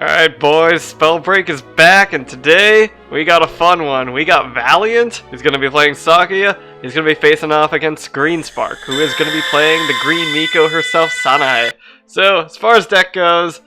Alright boys, Spell Break is back, and today we got a fun one. We got Valiant, who's going to be playing Sakuya. He's going to be facing off against Greenspark, who is going to be playing the green Miko herself, Sanae. So, as far as deck goes,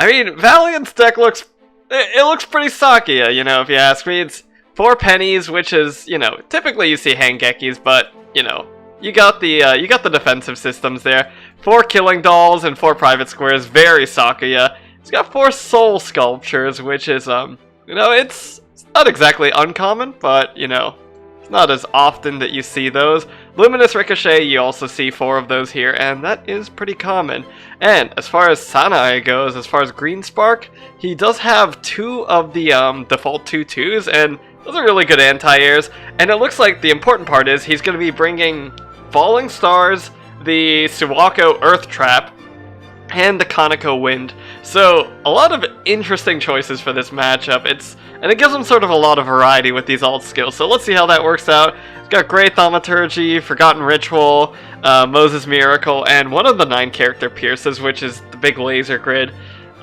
I mean, Valiant's deck looks pretty Sakuya, you know, if you ask me. It's 4 pennies, which is, you know, typically you see Hangekis, but, you know, you got the defensive systems there. 4 killing dolls and 4 private squares, very Sakuya. He's got 4 soul sculptures, which is, you know, it's not exactly uncommon, but, you know, it's not as often that you see those. Luminous Ricochet, you also see 4 of those here, and that is pretty common. And as far as Sanae goes, as far as Greenspark, he does have 2 of the default 2/2s, and those are really good anti-airs. And it looks like the important part is he's going to be bringing Falling Stars, the Suwako Earth Trap, and the Kaneko Wind. So, a lot of interesting choices for this matchup. And it gives him sort of a lot of variety with these alt skills. So let's see how that works out. He's got Great Thaumaturgy, Forgotten Ritual, Moses Miracle, and one of the 9 character pierces, which is the big laser grid.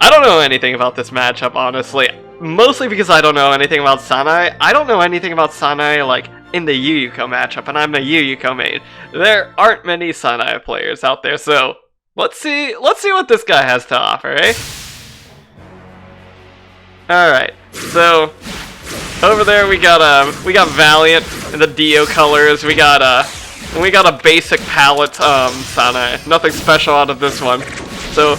I don't know anything about this matchup, honestly. Mostly because I don't know anything about Sanae. I don't know anything about Sanae, like, in the Yuyuko matchup, and I'm a Yuyuko main. There aren't many Sanae players out there, so let's see what this guy has to offer, eh? Alright, so over there we got Valiant in the Dio colors. We got a basic palette Sanae. Nothing special out of this one. So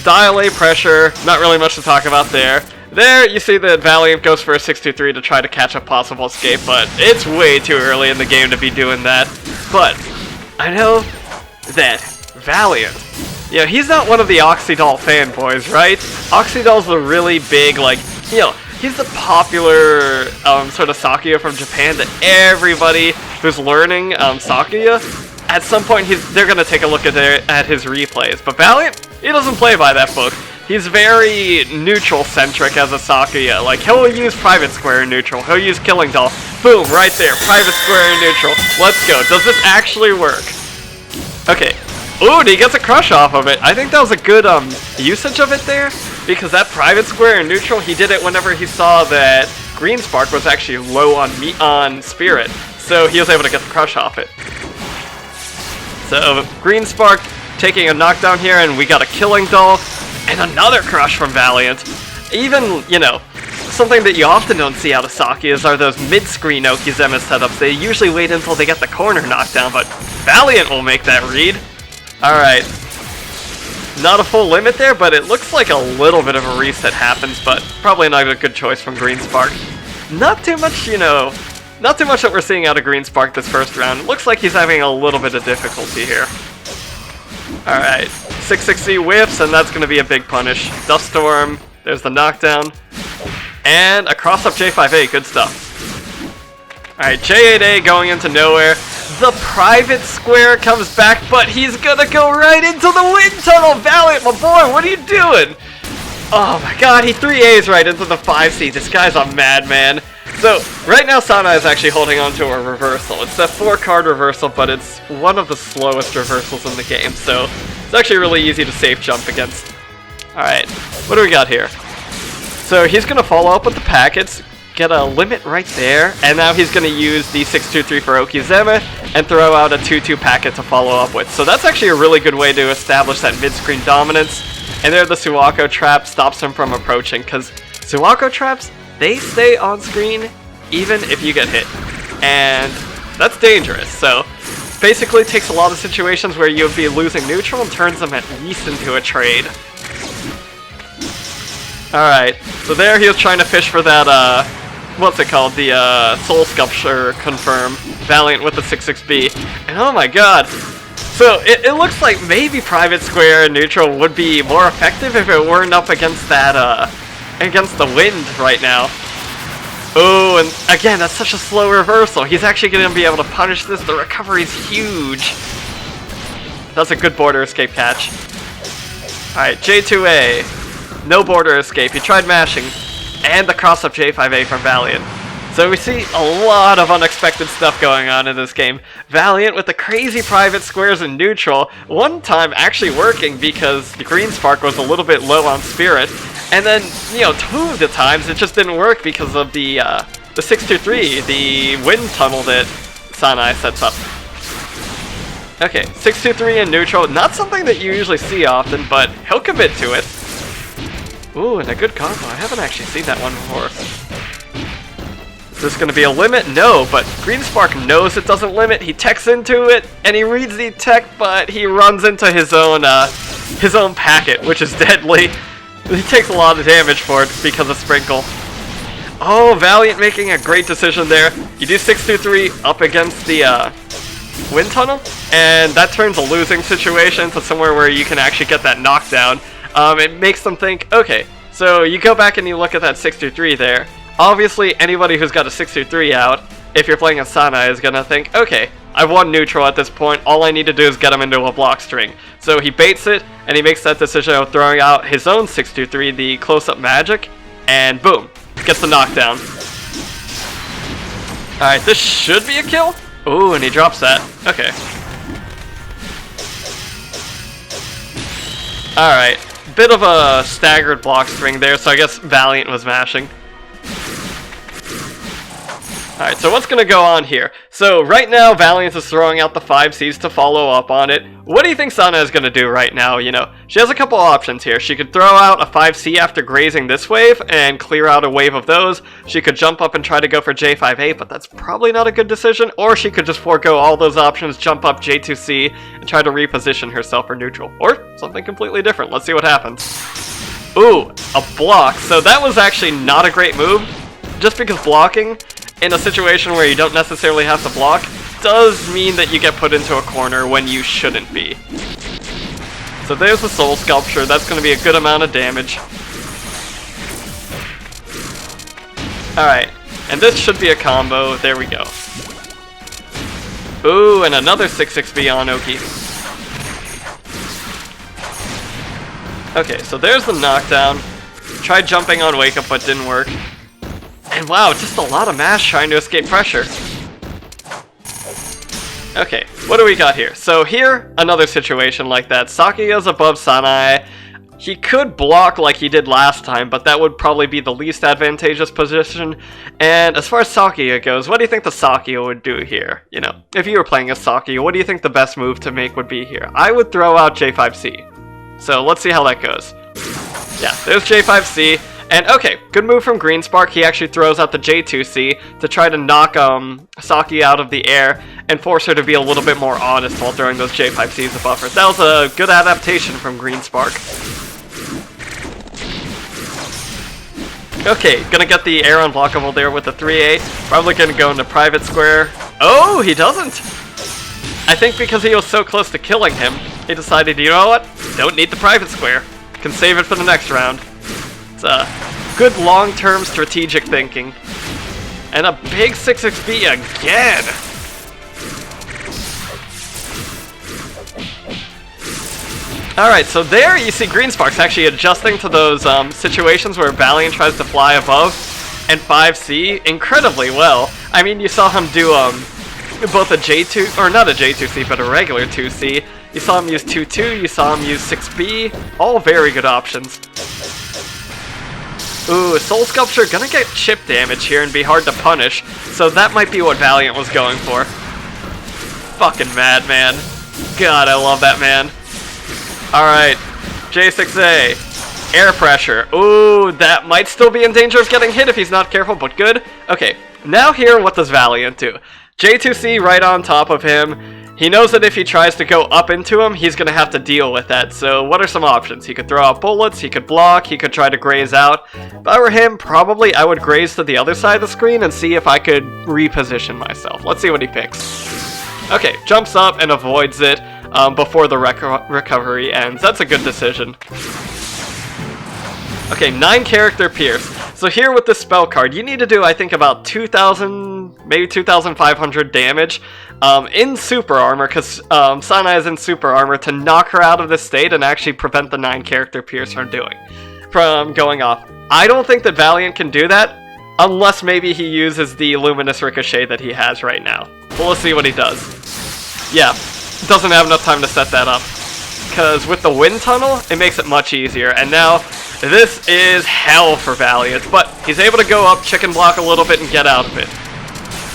Dial A pressure, not really much to talk about there. There, you see that Valiant goes for a 6-2-3 to try to catch a possible escape, but it's way too early in the game to be doing that. But I know that Valiant, you know, he's not one of the Oxydol fanboys, right? Oxydol's a really big, like, you know, he's the popular sort of Sakuya from Japan that everybody who's learning Sakuya, at some point they're gonna take a look at his replays. But Valiant, he doesn't play by that book. He's very neutral-centric as a Sakuya. Like, he'll use Private Square in neutral. He'll use Killing Doll. Boom, right there. Private Square in neutral. Let's go. Does this actually work? Okay. Ooh, and he gets a crush off of it. I think that was a good usage of it there, because that Private Square in neutral, he did it whenever he saw that Greenspark was actually low on Spirit. So he was able to get the crush off it. So, Greenspark taking a knockdown here, and we got a Killing Doll. And another crush from Valiant. Even, you know, something that you often don't see out of Sakuyas are those mid-screen Okizeme setups. They usually wait until they get the corner knockdown, but Valiant will make that read. Alright. Not a full limit there, but it looks like a little bit of a reset happens, but probably not a good choice from Greenspark. Not too much, you know, not too much that we're seeing out of Greenspark this first round. It looks like he's having a little bit of difficulty here. Alright. 660 whiffs, and that's going to be a big punish. Dust Storm, there's the knockdown. And a cross-up J5A, good stuff. Alright, J8A going into nowhere. The Private Square comes back, but he's going to go right into the wind tunnel. Valiant, my boy, what are you doing? Oh my god, he 3As right into the 5C. This guy's a madman. So, right now Sanae is actually holding on to a reversal. It's a 4-card reversal, but it's one of the slowest reversals in the game, so it's actually really easy to safe jump against. Alright, what do we got here? So he's going to follow up with the packets, get a limit right there, and now he's going to use the 6-2-3 for Okizeme, and throw out a 2-2 packet to follow up with. So that's actually a really good way to establish that mid-screen dominance, and there the Suwako trap stops him from approaching, because Suwako traps, they stay on screen even if you get hit, and that's dangerous. So basically takes a lot of situations where you'd be losing neutral and turns them at least into a trade. Alright, so there he was trying to fish for that, what's it called, the soul sculpture confirm, Valiant with the 6-6B, and oh my god. So it looks like maybe Private Square and neutral would be more effective if it weren't up against that, against the wind right now. Oh, and again, that's such a slow reversal. He's actually going to be able to punish this. The recovery's huge. That's a good border escape catch. Alright, J2A. No border escape. He tried mashing. And the cross-up J5A from Valiant. So we see a lot of unexpected stuff going on in this game. Valiant with the crazy private squares in neutral, one time actually working because the Greenspark was a little bit low on spirit, and then, you know, two of the times it just didn't work because of the 623, the wind tunnel that Sanae sets up. Okay, 623 in neutral, not something that you usually see often, but he'll commit to it. Ooh, and a good combo. I haven't actually seen that one before. Is this going to be a limit? No, but Greenspark knows it doesn't limit. He techs into it, and he reads the tech, but he runs into his own packet, which is deadly. He takes a lot of damage for it because of Sprinkle. Oh, Valiant making a great decision there. You do 623 up against the wind tunnel, and that turns a losing situation to somewhere where you can actually get that knockdown. It makes them think, okay, so you go back and you look at that 623 there. Obviously, anybody who's got a 623 out, if you're playing a Sanae, is gonna think, okay, I've won neutral at this point, all I need to do is get him into a block string. So he baits it, and he makes that decision of throwing out his own 623, the close-up magic, and boom, gets the knockdown. Alright, this should be a kill. Ooh, and he drops that. Okay. Alright, bit of a staggered block string there, so I guess Valiant was mashing. Alright, so what's gonna go on here? So right now, Valiant is throwing out the 5Cs to follow up on it. What do you think Sanae is gonna do right now? You know, she has a couple options here. She could throw out a 5C after grazing this wave and clear out a wave of those. She could jump up and try to go for J5A, but that's probably not a good decision. Or she could just forego all those options, jump up J2C, and try to reposition herself for neutral. Or something completely different. Let's see what happens. Ooh, a block. So that was actually not a great move, just because blocking in a situation where you don't necessarily have to block does mean that you get put into a corner when you shouldn't be. So there's the Soul Sculpture. That's going to be a good amount of damage. Alright, and this should be a combo. There we go. Ooh, and another 6-6B on Oki. Okay, so there's the knockdown. Tried jumping on Wake Up, but didn't work. And wow, just a lot of mash trying to escape pressure. Okay, what do we got here? So here, another situation like that. Sakuya's above Sanae. He could block like he did last time, but that would probably be the least advantageous position. And as far as Sakuya goes, what do you think the Sakuya would do here? You know, if you were playing as Sakuya, what do you think the best move to make would be here? I would throw out J5C. So let's see how that goes. Yeah, there's J5C. And okay, good move from Greenspark. He actually throws out the J2C to try to knock Sakuya out of the air and force her to be a little bit more honest while throwing those J5Cs as buffers. That was a good adaptation from Greenspark. Okay, gonna get the air unblockable there with the 3A. Probably gonna go into private square. Oh, he doesn't! I think because he was so close to killing him, he decided, you know what? Don't need the private square. Can save it for the next round. Good long-term strategic thinking. And a big 6-6B again! Alright, so there you see Greenspark's actually adjusting to those situations where Valiant tries to fly above and 5C incredibly well. I mean, you saw him do both a J2, or not a J2C, but a regular 2C. You saw him use 2-2, you saw him use 6B, all very good options. Ooh, Soul Sculpture gonna get chip damage here and be hard to punish, so that might be what Valiant was going for. Fucking madman. God, I love that man. Alright, J6A. Air pressure. Ooh, that might still be in danger of getting hit if he's not careful, but good. Okay, now here, what does Valiant do? J2C right on top of him. He knows that if he tries to go up into him, he's going to have to deal with that. So what are some options? He could throw out bullets, he could block, he could try to graze out. If I were him, probably I would graze to the other side of the screen and see if I could reposition myself. Let's see what he picks. Okay, jumps up and avoids it before the recovery ends. That's a good decision. Okay, 9 character Pierce. So here with this spell card, you need to do, I think, about 2,000, maybe 2,500 damage in super armor, because Sanae is in super armor, to knock her out of this state and actually prevent the 9 character Pierce from going off. I don't think that Valiant can do that, Unless maybe he uses the Luminous Ricochet that he has right now. But let's see what he does. Yeah, doesn't have enough time to set that up. Because with the Wind Tunnel, it makes it much easier. And now, this is hell for Valiant. But he's able to go up, chicken block a little bit, and get out of it.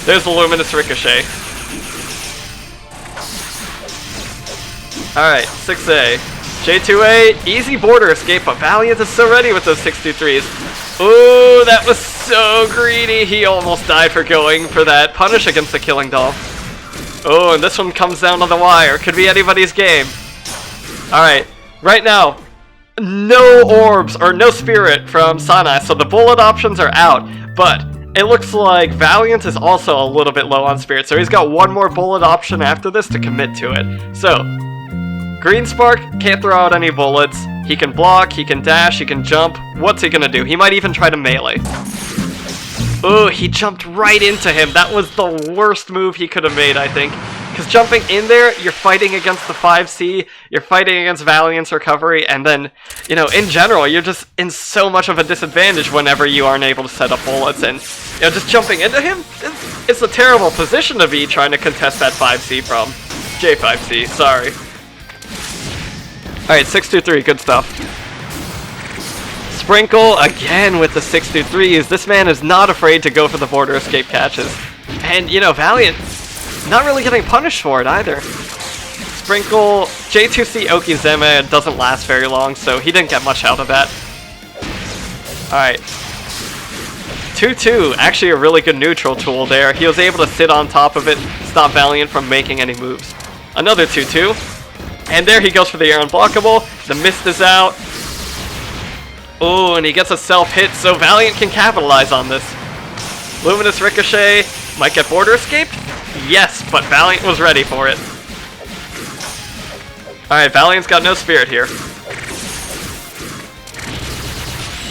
There's the Luminous Ricochet. Alright, 6A. J2A, easy border escape, but Valiant is so ready with those 623s. Ooh, that was so greedy. He almost died for going for that punish against the Killing Doll. Oh, and this one comes down to the wire. Could be anybody's game. Alright, right now, no orbs or no spirit from Sanae, so the bullet options are out. But it looks like Valiant is also a little bit low on spirit, so he's got one more bullet option after this to commit to it. So, Greenspark can't throw out any bullets. He can block, he can dash, he can jump. What's he gonna do? He might even try to melee. Ooh, he jumped right into him. That was the worst move he could have made, I think. Because jumping in there, you're fighting against the 5C, you're fighting against Valiant's recovery, and then, you know, in general, you're just in so much of a disadvantage whenever you aren't able to set up bullets. And, you know, just jumping into him, it's a terrible position to be trying to contest that 5C from J5C, sorry. Alright, 623, good stuff. Sprinkle again with the 623s. This man is not afraid to go for the border escape catches. And, you know, Valiant, not really getting punished for it either. Sprinkle, J2C Okizeme doesn't last very long, so he didn't get much out of that. Alright. 2-2, actually a really good neutral tool there. He was able to sit on top of it, stop Valiant from making any moves. Another 2-2. And there he goes for the air unblockable. The mist is out. Oh, and he gets a self-hit, so Valiant can capitalize on this. Luminous Ricochet might get border escaped? Yes, but Valiant was ready for it. Alright, Valiant's got no spirit here.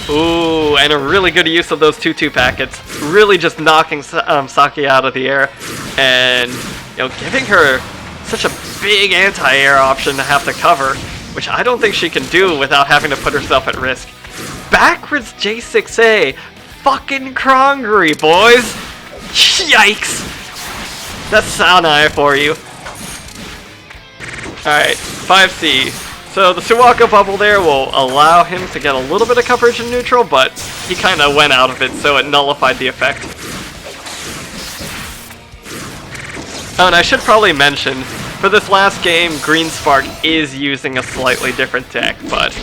Ooh, and a really good use of those 2-2 packets. Really just knocking Sakuya out of the air. And, you know, giving her such a big anti-air option to have to cover, which I don't think she can do without having to put herself at risk. Backwards J6A. Fucking Krongery, boys! Yikes! That's Sanae for you. Alright, 5C. So the Suwaka bubble there will allow him to get a little bit of coverage in neutral, but he kind of went out of it, so it nullified the effect. Oh, and I should probably mention, for this last game, Greenspark is using a slightly different deck, but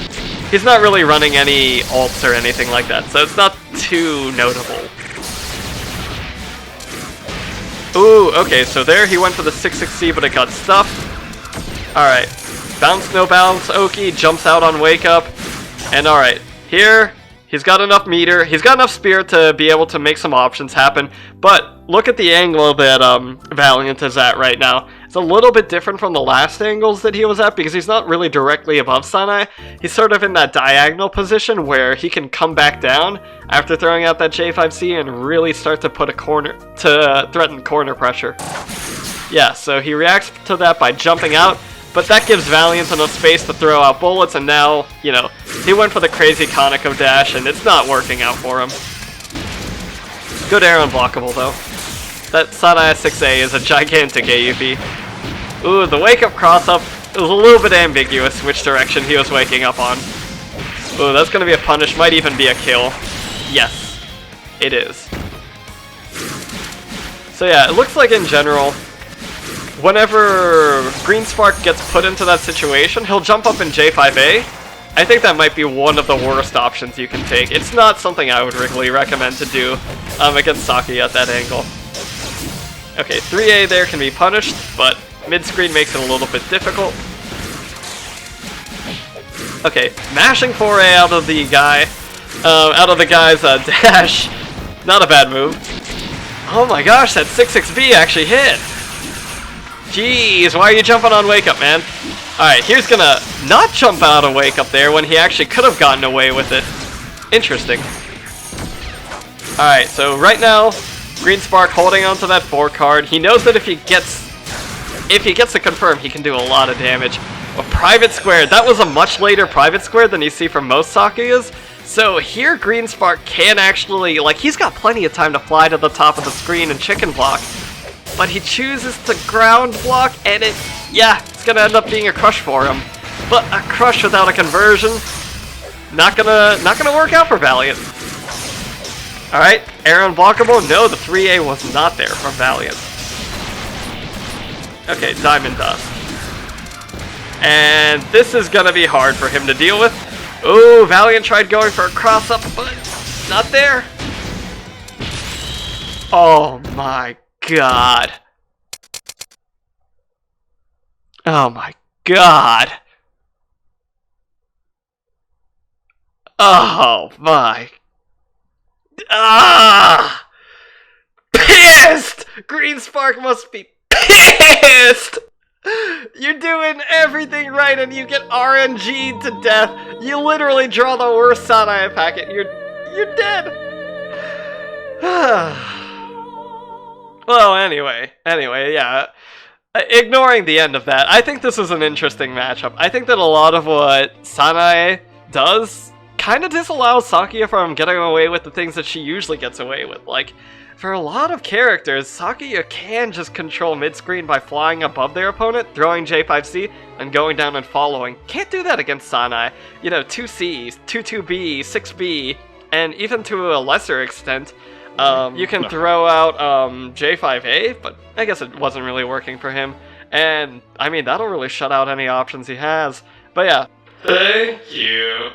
he's not really running any ults or anything like that, so it's not too notable. Ooh, okay, so there he went for the 6-6C, but it got stuffed. Alright, bounce, no bounce, Oki jumps out on wake up, and alright, here, he's got enough meter, he's got enough spirit to be able to make some options happen, but look at the angle that Valiant is at right now. It's a little bit different from the last angles that he was at because he's not really directly above Sanae. He's sort of in that diagonal position where he can come back down after throwing out that J5C and really start to put a corner, to threaten corner pressure. Yeah, so he reacts to that by jumping out, but that gives Valiant enough space to throw out bullets, and now, you know, he went for the crazy Konako dash and it's not working out for him. Good air unblockable though. That Sanae 6A is a gigantic AUP. Ooh, the wake up cross up, it was a little bit ambiguous which direction he was waking up on. Ooh, that's gonna be a punish, might even be a kill. Yes, it is. So yeah, it looks like in general, whenever Greenspark gets put into that situation, he'll jump up in J5A. I think that might be one of the worst options you can take. It's not something I would really recommend to do against Sakuya at that angle. Okay, 3A there can be punished, but mid-screen makes it a little bit difficult. Okay, mashing 4A out of the guy, guy's dash. Not a bad move. Oh my gosh, that 6-6B actually hit. Jeez, why are you jumping on wake up, man? Alright, here's gonna not jump out of wake up there when he actually could have gotten away with it. Interesting. Alright, so right now, Greenspark holding onto that 4 card. He knows that if he gets to confirm, he can do a lot of damage. A private square, that was a much later private square than you see from most Sakuyas, So here Greenspark can actually, like, he's got plenty of time to fly to the top of the screen and chicken block, but he chooses to ground block, and it's gonna end up being a crush for him. But a crush without a conversion, not gonna work out for Valiant. Alright, air unblockable? No, the 3A was not there from Valiant. Okay, Diamond Dust. And this is gonna be hard for him to deal with. Ooh, Valiant tried going for a cross-up, but not there. Oh my god. Oh my god. Oh my. Ah! Pissed! Greenspark must be pissed! You're doing everything right and you get RNG'd to death. You literally draw the worst Sanae packet. You're dead. Well, anyway, yeah. Ignoring the end of that, I think this is an interesting matchup. I think that a lot of what Sanae does kind of disallows Sakuya from getting away with the things that she usually gets away with. Like, for a lot of characters, Sakuya can just control mid-screen by flying above their opponent, throwing J5C, and going down and following. Can't do that against Sanae. You know, 2Cs, 2-2B, 6B, and even to a lesser extent, you can throw out J5A, but I guess it wasn't really working for him. And, I mean, that'll really shut out any options he has. But yeah. Thank you.